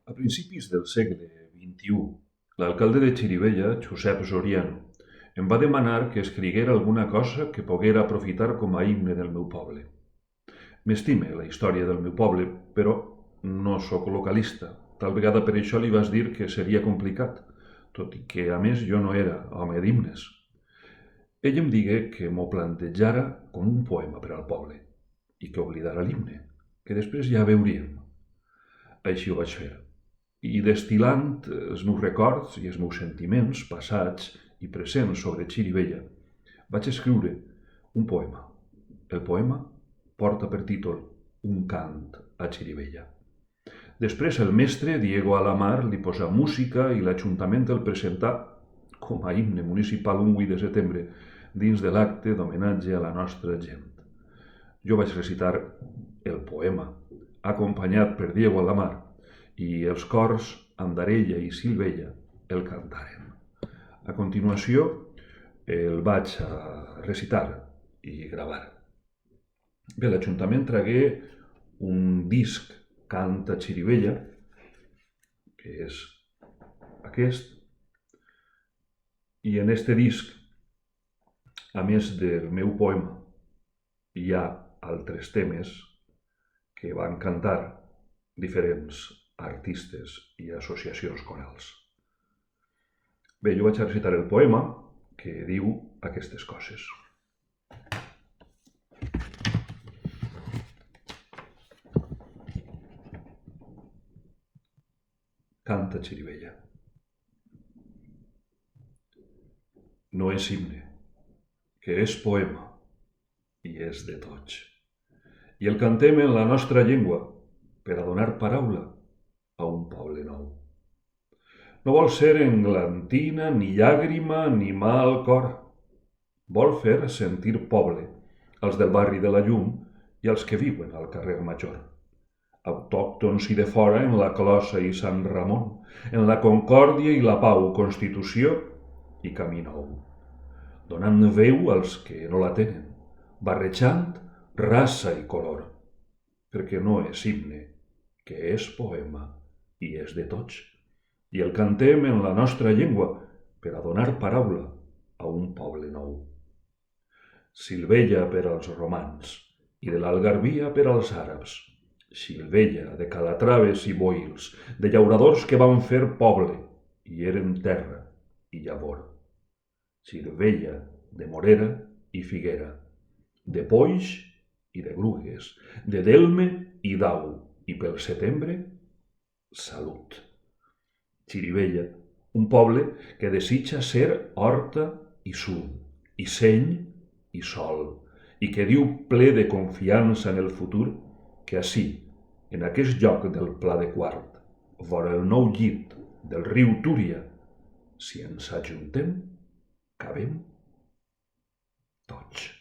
A principis del segle XXI, l'alcalde de Xirivella, Josep Soriano, em va demanar que escriguera alguna cosa que poguera aprofitar com a himne del meu poble. M'estime la història del meu poble, però no sóc localista. Tal vegada per això li vas dir que seria complicat, tot i que, a més, jo no era home d'himnes. Ell em digué que m'ho plantejara com un poema per al poble i que oblidara l'himne, que després ja veuríem. Així ho vaig fer. I destil·lant els meus records i els meus sentiments passats i presents sobre Xirivella, vaig escriure un poema. El poema porta per títol Un cant a Xirivella. Després el mestre Diego Alamar li posà música i l'Ajuntament el presentà com a himne municipal un 8 de setembre dins de l'acte d'homenatge a la nostra gent. Jo vaig recitar el poema, acompanyat per Diego Alamar, i els cors Andarella i Silvella el cantaren. A continuació el vaig recitar i gravar. Bé, l'Ajuntament tragué un disc Cant a Xirivella, que és aquest, i en este disc, a més del meu poema, hi ha altres temes que van cantar diferents artistes i associacions corals. Bé, jo vaig recitar el poema que diu aquestes coses. Canta Xirivella. No és himne, que és poema i és de tots. I el cantem en la nostra llengua per a donar paraula a un poble nou. No vol ser englantina, ni llàgrima, ni mà al cor. Vol fer sentir poble als del barri de la Llum i als que viuen al carrer Major. Autòctons i de fora en la Closa i Sant Ramon, en la Concòrdia i la Pau, Constitució i Camí Nou. Donant veu als que no la tenen, barrejant raça i color, perquè no és himne, que és poema i és de tots. I el cantem en la nostra llengua per a donar paraula a un poble nou. Silvella per als romans i de l'Algarvia per als àrabs. Silvella de Calatraves i Boïls, de llauradors que van fer poble i eren terra i llavor. Silvella de Morera i Figuera, de Poix i de Grugues, de Delme i Dau, i pel setembre, salut. Xirivella, un poble que desitja ser horta i sud, i seny i sol, i que diu ple de confiança en el futur que ací, en aquest lloc del Pla de Quart, vora el nou llit del riu Túria, si ens ajuntem, cabem tots.